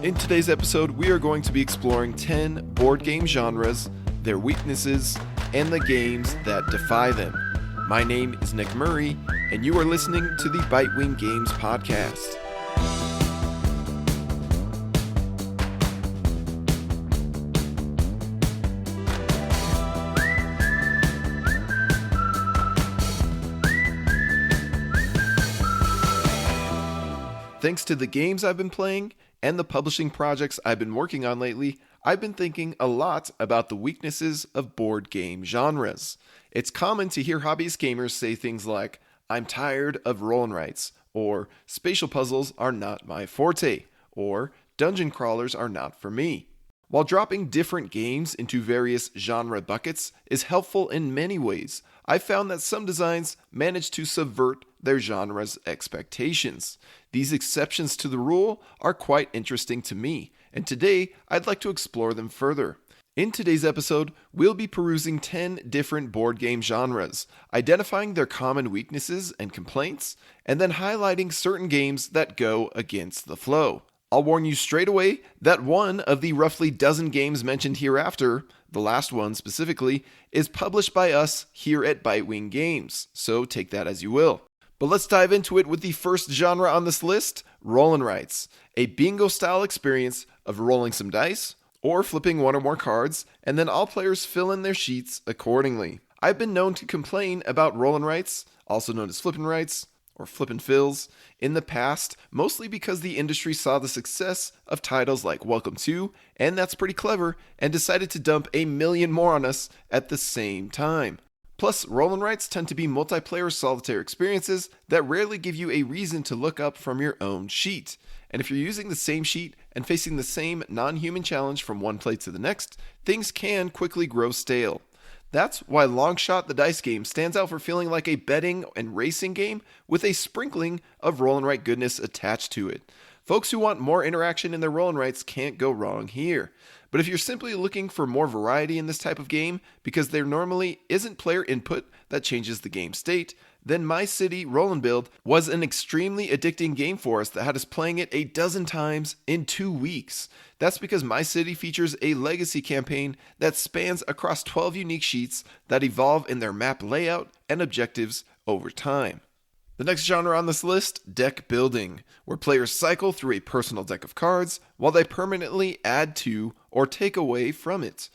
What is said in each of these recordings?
In today's episode, we are going to be exploring 10 board game genres, their weaknesses, and the games that defy them. My name is Nick Murray, and you are listening to the Bitewing Games podcast. Thanks to the games I've been playing and the publishing projects I've been working on lately, I've been thinking a lot about the weaknesses of board game genres. It's common to hear hobbyist gamers say things like, "I'm tired of roll and writes," or "spatial puzzles are not my forte," or "dungeon crawlers are not for me." While dropping different games into various genre buckets is helpful in many ways, I've found that some designs manage to subvert their genre's expectations. These exceptions to the rule are quite interesting to me, and today I'd like to explore them further. In today's episode, we'll be perusing 10 different board game genres, identifying their common weaknesses and complaints, and then highlighting certain games that go against the flow. I'll warn you straight away that one of the roughly dozen games mentioned hereafter, the last one specifically, is published by us here at Bitewing Games, so take that as you will. But let's dive into it with the first genre on this list, roll and writes, a bingo-style experience of rolling some dice, or flipping one or more cards, and then all players fill in their sheets accordingly. I've been known to complain about roll and writes, also known as flip and writes, or flip and fills, in the past, mostly because the industry saw the success of titles like Welcome To, and That's Pretty Clever, and decided to dump a million more on us at the same time. Plus, roll and writes tend to be multiplayer solitaire experiences that rarely give you a reason to look up from your own sheet. And if you're using the same sheet and facing the same non-human challenge from one play to the next, things can quickly grow stale. That's why Longshot the Dice Game stands out for feeling like a betting and racing game with a sprinkling of roll and write goodness attached to it. Folks who want more interaction in their roll and writes can't go wrong here. But if you're simply looking for more variety in this type of game, because there normally isn't player input that changes the game state, then My City Roll and Build was an extremely addicting game for us that had us playing it a dozen times in 2 weeks. That's because My City features a legacy campaign that spans across 12 unique sheets that evolve in their map layout and objectives over time. The next genre on this list, deck building, where players cycle through a personal deck of cards while they permanently add to or take away from it.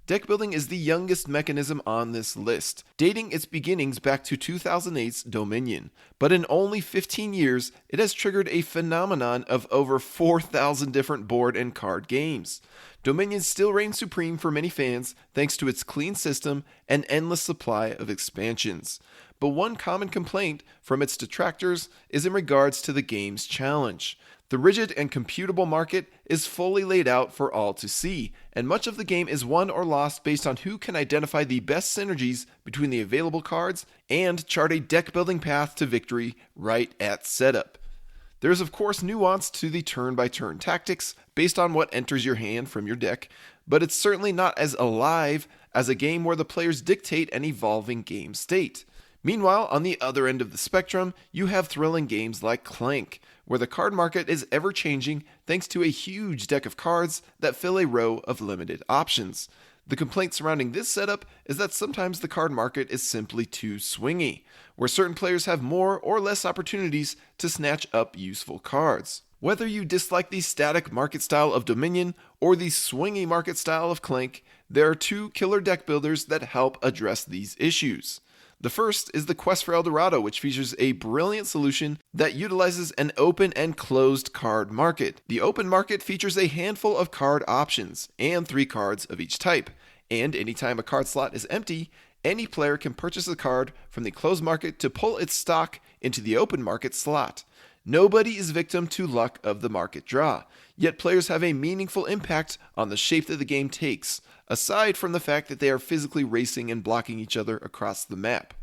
Deck building is the youngest mechanism on this list, dating its beginnings back to 2008's Dominion, but in only 15 years, it has triggered a phenomenon of over 4,000 different board and card games. Dominion still reigns supreme for many fans thanks to its clean system and endless supply of expansions. But one common complaint from its detractors is in regards to the game's challenge. The rigid and computable market is fully laid out for all to see, and much of the game is won or lost based on who can identify the best synergies between the available cards and chart a deck-building path to victory right at setup. There is of course nuance to the turn-by-turn tactics based on what enters your hand from your deck, but it's certainly not as alive as a game where the players dictate an evolving game state. Meanwhile, on the other end of the spectrum, you have thrilling games like Clank, where the card market is ever-changing thanks to a huge deck of cards that fill a row of limited options. The complaint surrounding this setup is that sometimes the card market is simply too swingy, where certain players have more or less opportunities to snatch up useful cards. Whether you dislike the static market style of Dominion or the swingy market style of Clank, there are two killer deck builders that help address these issues. The first is the Quest for El Dorado, which features a brilliant solution that utilizes an open and closed card market. The open market features a handful of card options and 3 cards of each type, and anytime a card slot is empty, any player can purchase a card from the closed market to pull its stock into the open market slot. Nobody is victim to luck of the market draw, yet players have a meaningful impact on the shape that the game takes, aside from the fact that they are physically racing and blocking each other across the map.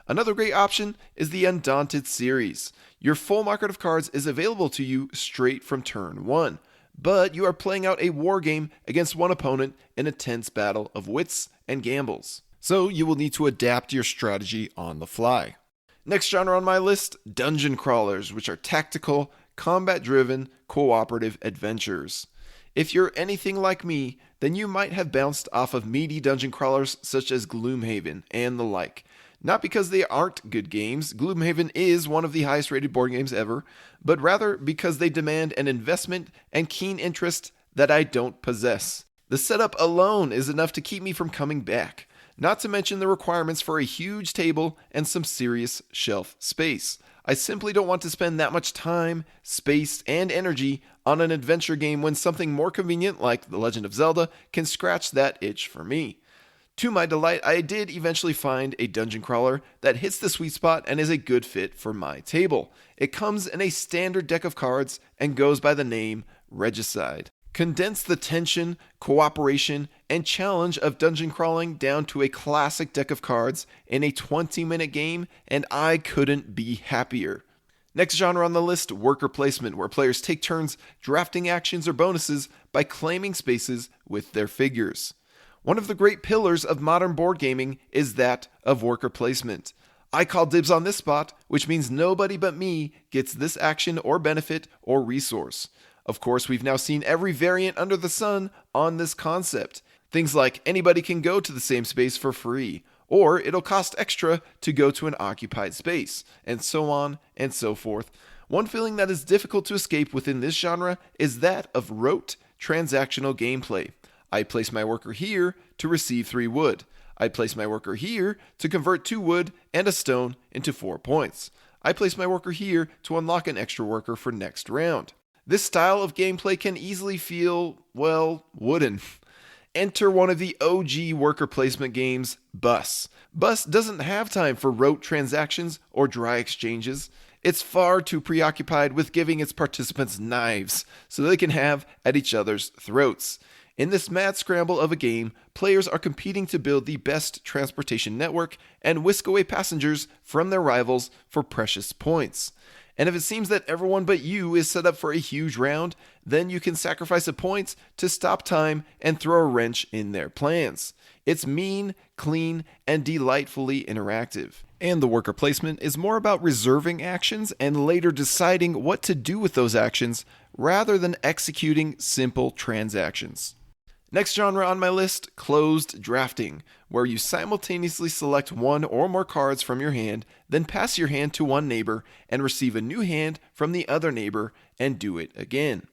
Another great option is the Undaunted series. Your full market of cards is available to you straight from turn 1, but you are playing out a war game against one opponent in a tense battle of wits and gambles. So you will need to adapt your strategy on the fly. Next genre on my list, dungeon crawlers, which are tactical, combat-driven, cooperative adventures. If you're anything like me, then you might have bounced off of meaty dungeon crawlers such as Gloomhaven and the like. Not because they aren't good games, Gloomhaven is one of the highest rated board games ever, but rather because they demand an investment and keen interest that I don't possess. The setup alone is enough to keep me from coming back, not to mention the requirements for a huge table and some serious shelf space. I simply don't want to spend that much time, space, and energy on an adventure game when something more convenient like The Legend of Zelda can scratch that itch for me. To my delight, I did eventually find a dungeon crawler that hits the sweet spot and is a good fit for my table. It comes in a standard deck of cards and goes by the name Regicide. Condense the tension, cooperation, and challenge of dungeon crawling down to a classic deck of cards in a 20-minute game, and I couldn't be happier. Next genre on the list, worker placement, where players take turns drafting actions or bonuses by claiming spaces with their figures. One of the great pillars of modern board gaming is that of worker placement. I call dibs on this spot, which means nobody but me gets this action or benefit or resource. Of course, we've now seen every variant under the sun on this concept. Things like anybody can go to the same space for free, or it'll cost extra to go to an occupied space, and so on and so forth. One feeling that is difficult to escape within this genre is that of rote transactional gameplay. I place my worker here to receive 3 wood. I place my worker here to convert 2 wood and a stone into 4 points. I place my worker here to unlock an extra worker for next round. This style of gameplay can easily feel, well, wooden. Enter one of the OG worker placement games, Bus. Bus doesn't have time for rote transactions or dry exchanges. It's far too preoccupied with giving its participants knives so they can have at each other's throats. In this mad scramble of a game, players are competing to build the best transportation network and whisk away passengers from their rivals for precious points. And if it seems that everyone but you is set up for a huge round, then you can sacrifice a point to stop time and throw a wrench in their plans. It's mean, clean, and delightfully interactive. And the worker placement is more about reserving actions and later deciding what to do with those actions rather than executing simple transactions. Next genre on my list, closed drafting, where you simultaneously select one or more cards from your hand, then pass your hand to one neighbor and receive a new hand from the other neighbor and do it again.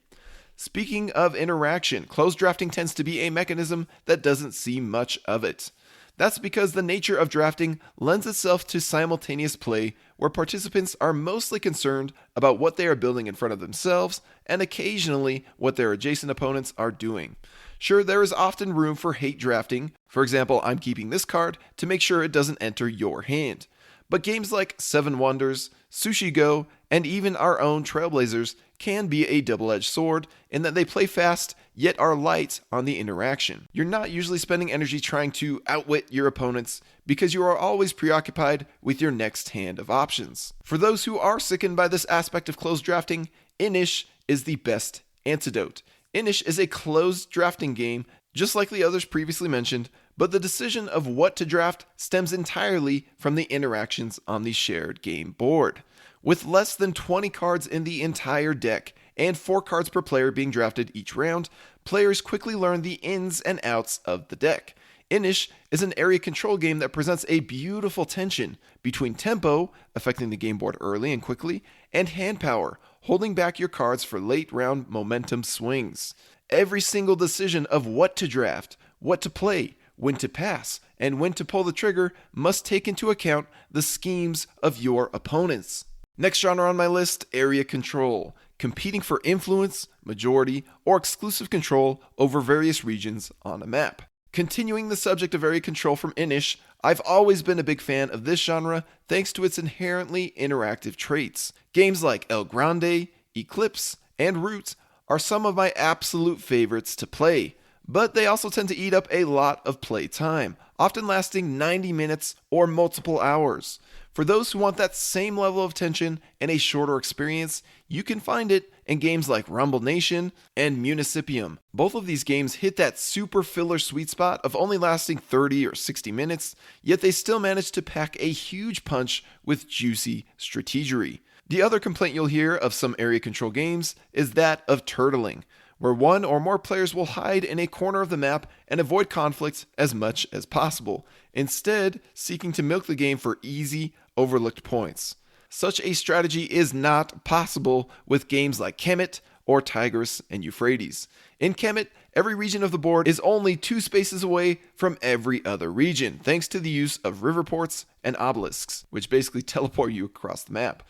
Speaking of interaction, closed drafting tends to be a mechanism that doesn't see much of it. That's because the nature of drafting lends itself to simultaneous play where participants are mostly concerned about what they are building in front of themselves and occasionally what their adjacent opponents are doing. Sure, there is often room for hate drafting. For example, I'm keeping this card to make sure it doesn't enter your hand. But games like Seven Wonders, Sushi Go, and even our own Trailblazers can be a double-edged sword in that they play fast yet are light on the interaction. You're not usually spending energy trying to outwit your opponents because you are always preoccupied with your next hand of options. For those who are sickened by this aspect of closed drafting, Inish is the best antidote. Inish is a closed drafting game, just like the others previously mentioned, but the decision of what to draft stems entirely from the interactions on the shared game board. With less than 20 cards in the entire deck, and 4 cards per player being drafted each round, players quickly learn the ins and outs of the deck. Inish is an area control game that presents a beautiful tension between tempo, affecting the game board early and quickly, and hand power, holding back your cards for late round momentum swings. Every single decision of what to draft, what to play, when to pass, and when to pull the trigger must take into account the schemes of your opponents. Next genre on my list, area control, competing for influence, majority, or exclusive control over various regions on a map. Continuing the subject of area control from Inish, I've always been a big fan of this genre thanks to its inherently interactive traits. Games like El Grande, Eclipse, and Root are some of my absolute favorites to play, but they also tend to eat up a lot of play time, often lasting 90 minutes or multiple hours. For those who want that same level of tension and a shorter experience, you can find it in games like Rumble Nation and Municipium. Both of these games hit that super filler sweet spot of only lasting 30 or 60 minutes, yet they still manage to pack a huge punch with juicy strategery. The other complaint you'll hear of some area control games is that of turtling, where one or more players will hide in a corner of the map and avoid conflict as much as possible, instead seeking to milk the game for easy, overlooked points. Such a strategy is not possible with games like Kemet or Tigris and Euphrates. In Kemet, every region of the board is only 2 spaces away from every other region, thanks to the use of river ports and obelisks, which basically teleport you across the map.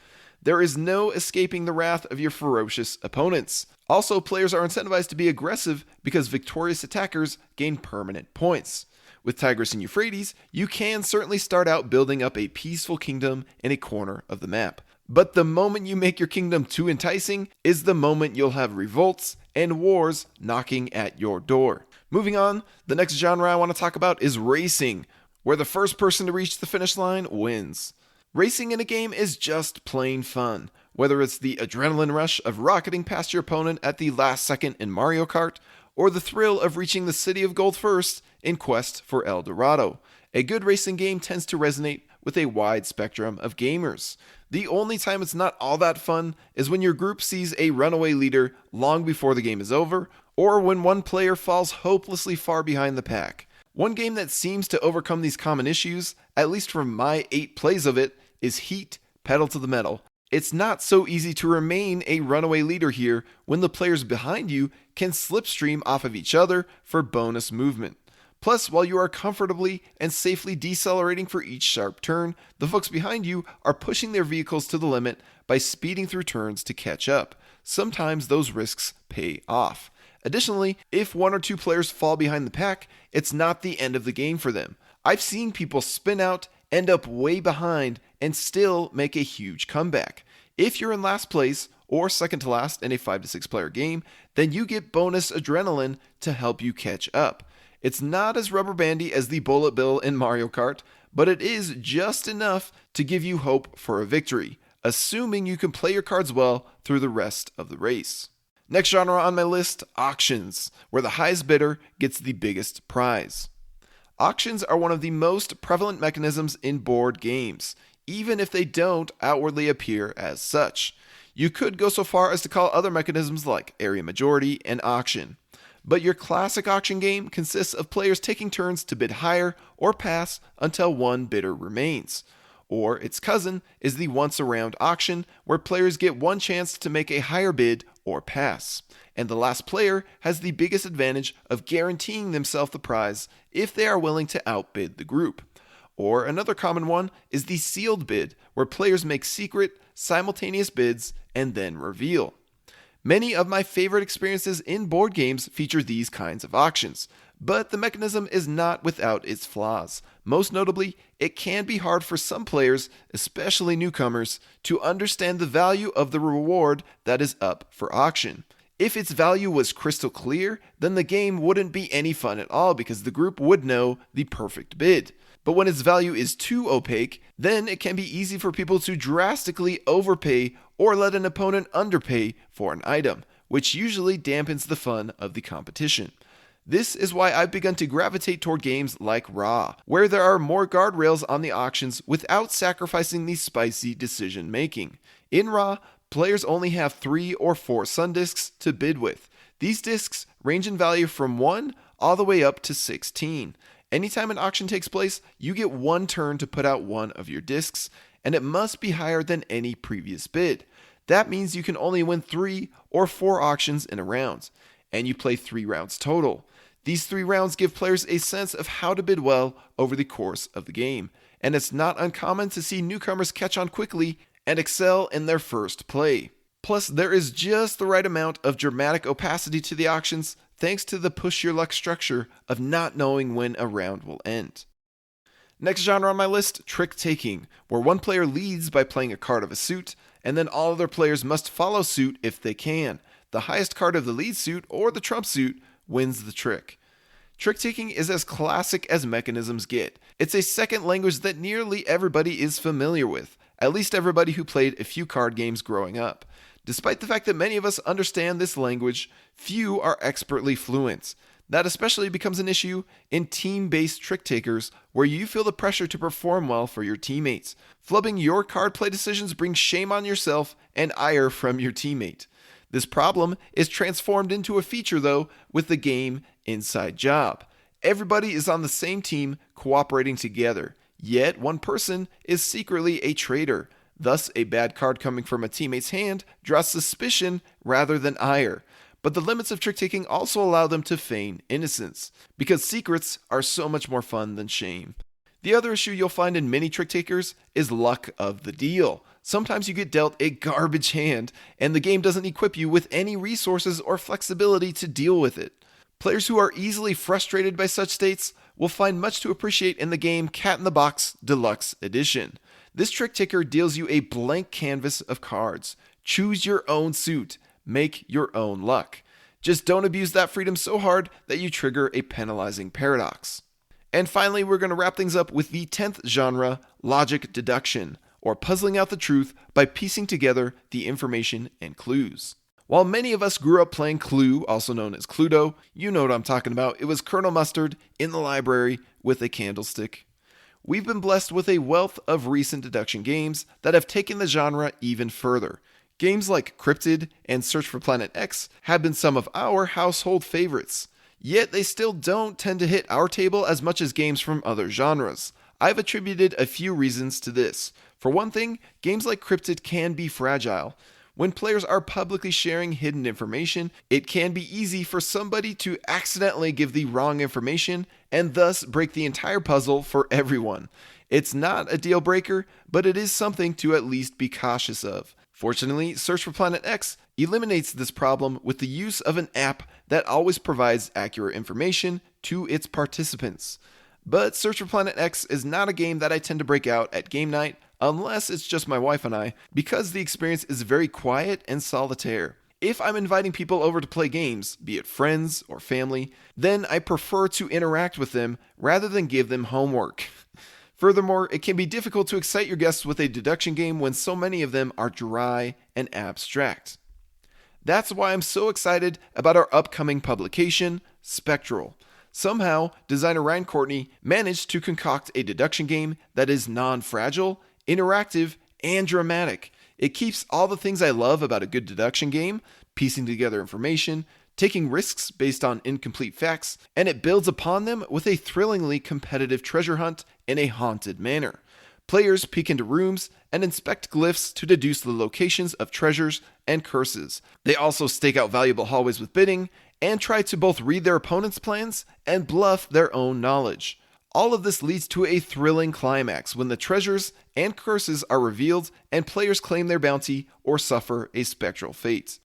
There is no escaping the wrath of your ferocious opponents. Also, players are incentivized to be aggressive because victorious attackers gain permanent points. With Tigris and Euphrates, you can certainly start out building up a peaceful kingdom in a corner of the map. But the moment you make your kingdom too enticing is the moment you'll have revolts and wars knocking at your door. Moving on, the next genre I want to talk about is racing, where the first person to reach the finish line wins. Racing in a game is just plain fun, whether it's the adrenaline rush of rocketing past your opponent at the last second in Mario Kart, or the thrill of reaching the City of Gold first in Quest for El Dorado. A good racing game tends to resonate with a wide spectrum of gamers. The only time it's not all that fun is when your group sees a runaway leader long before the game is over, or when one player falls hopelessly far behind the pack. One game that seems to overcome these common issues, at least from my 8 plays of it, is Heat Pedal to the Metal. It's not so easy to remain a runaway leader here when the players behind you can slipstream off of each other for bonus movement. Plus, while you are comfortably and safely decelerating for each sharp turn, the folks behind you are pushing their vehicles to the limit by speeding through turns to catch up. Sometimes those risks pay off. Additionally, if 1 or 2 players fall behind the pack, it's not the end of the game for them. I've seen people spin out, end up way behind, and still make a huge comeback. If you're in last place, or second to last in a 5 to 6 player game, then you get bonus adrenaline to help you catch up. It's not as rubber bandy as the bullet bill in Mario Kart, but it is just enough to give you hope for a victory, assuming you can play your cards well through the rest of the race. Next genre on my list, auctions, where the highest bidder gets the biggest prize. Auctions are one of the most prevalent mechanisms in board games, even if they don't outwardly appear as such. You could go so far as to call other mechanisms like area majority an auction. But your classic auction game consists of players taking turns to bid higher or pass until one bidder remains. Or its cousin is the once-around auction, where players get one chance to make a higher bid or pass. And the last player has the biggest advantage of guaranteeing themselves the prize if they are willing to outbid the group. Or another common one is the sealed bid, where players make secret, simultaneous bids and then reveal. Many of my favorite experiences in board games feature these kinds of auctions, but the mechanism is not without its flaws. Most notably, it can be hard for some players, especially newcomers, to understand the value of the reward that is up for auction. If its value was crystal clear, then the game wouldn't be any fun at all because the group would know the perfect bid. But when its value is too opaque, then it can be easy for people to drastically overpay or let an opponent underpay for an item, which usually dampens the fun of the competition. This is why I've begun to gravitate toward games like Ra, where there are more guardrails on the auctions without sacrificing the spicy decision making. In Ra, players only have 3 or 4 sun discs to bid with. These discs range in value from 1 all the way up to 16. Anytime an auction takes place, you get 1 turn to put out one of your discs, and it must be higher than any previous bid. That means you can only win 3 or 4 auctions in a round, and you play 3 rounds total. These 3 rounds give players a sense of how to bid well over the course of the game, and it's not uncommon to see newcomers catch on quickly and excel in their first play. Plus, there is just the right amount of dramatic opacity to the auctions thanks to the push your luck structure of not knowing when a round will end. Next genre on my list, trick-taking, where one player leads by playing a card of a suit, and then all other players must follow suit if they can. The highest card of the lead suit or the trump suit wins the trick. Trick-taking is as classic as mechanisms get. It's a second language that nearly everybody is familiar with, at least everybody who played a few card games growing up. Despite the fact that many of us understand this language, few are expertly fluent. That especially becomes an issue in team-based trick takers where you feel the pressure to perform well for your teammates. Flubbing your card play decisions brings shame on yourself and ire from your teammate. This problem is transformed into a feature though with the game Inside Job. Everybody is on the same team cooperating together, yet one person is secretly a traitor. Thus, a bad card coming from a teammate's hand draws suspicion rather than ire. But the limits of trick-taking also allow them to feign innocence, because secrets are so much more fun than shame. The other issue you'll find in many trick-takers is luck of the deal. Sometimes you get dealt a garbage hand, and the game doesn't equip you with any resources or flexibility to deal with it. Players who are easily frustrated by such states will find much to appreciate in the game Cat in the Box Deluxe Edition. This trick-taker deals you a blank canvas of cards. Choose your own suit. Make your own luck. Just don't abuse that freedom so hard that you trigger a penalizing paradox. And finally, we're going to wrap things up with the 10th genre, logic deduction, or puzzling out the truth by piecing together the information and clues. While many of us grew up playing Clue, also known as Cluedo, you know what I'm talking about. It was Colonel Mustard in the library with a candlestick. We've been blessed with a wealth of recent deduction games that have taken the genre even further. Games like Cryptid and Search for Planet X have been some of our household favorites, yet they still don't tend to hit our table as much as games from other genres. I've attributed a few reasons to this. For one thing, games like Cryptid can be fragile. When players are publicly sharing hidden information, it can be easy for somebody to accidentally give the wrong information and thus break the entire puzzle for everyone. It's not a deal breaker, but it is something to at least be cautious of. Fortunately, Search for Planet X eliminates this problem with the use of an app that always provides accurate information to its participants. But Search for Planet X is not a game that I tend to break out at game night unless it's just my wife and I, because the experience is very quiet and solitaire. If I'm inviting people over to play games, be it friends or family, then I prefer to interact with them rather than give them homework. Furthermore, it can be difficult to excite your guests with a deduction game when so many of them are dry and abstract. That's why I'm so excited about our upcoming publication, Spectral. Somehow, designer Ryan Courtney managed to concoct a deduction game that is non-fragile, interactive, and dramatic. It keeps all the things I love about a good deduction game, piecing together information, taking risks based on incomplete facts, and it builds upon them with a thrillingly competitive treasure hunt in a haunted manner. Players peek into rooms and inspect glyphs to deduce the locations of treasures and curses. They also stake out valuable hallways with bidding, and try to both read their opponent's plans and bluff their own knowledge. All of this leads to a thrilling climax when the treasures and curses are revealed and players claim their bounty or suffer a spectral fate.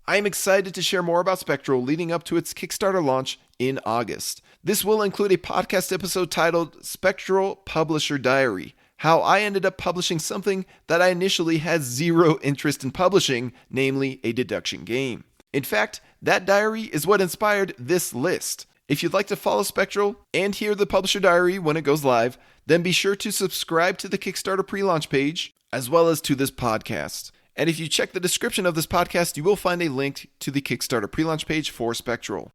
I am excited to share more about Spectral leading up to its Kickstarter launch in August. This will include a podcast episode titled Spectral Publisher Diary, how I ended up publishing something that I initially had zero interest in publishing, namely a deduction game. In fact, that diary is what inspired this list. If you'd like to follow Spectral and hear the Publisher Diary when it goes live, then be sure to subscribe to the Kickstarter pre-launch page, as well as to this podcast. And if you check the description of this podcast, you will find a link to the Kickstarter pre-launch page for Spectral.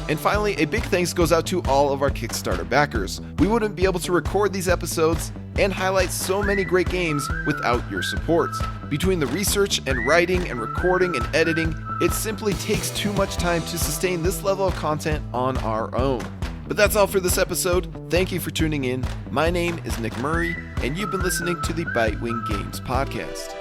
And finally, a big thanks goes out to all of our Kickstarter backers. We wouldn't be able to record these episodes and highlight so many great games without your support. Between the research and writing and recording and editing, it simply takes too much time to sustain this level of content on our own. But that's all for this episode. Thank you for tuning in. My name is Nick Murray, and you've been listening to the Bitewing Games Podcast.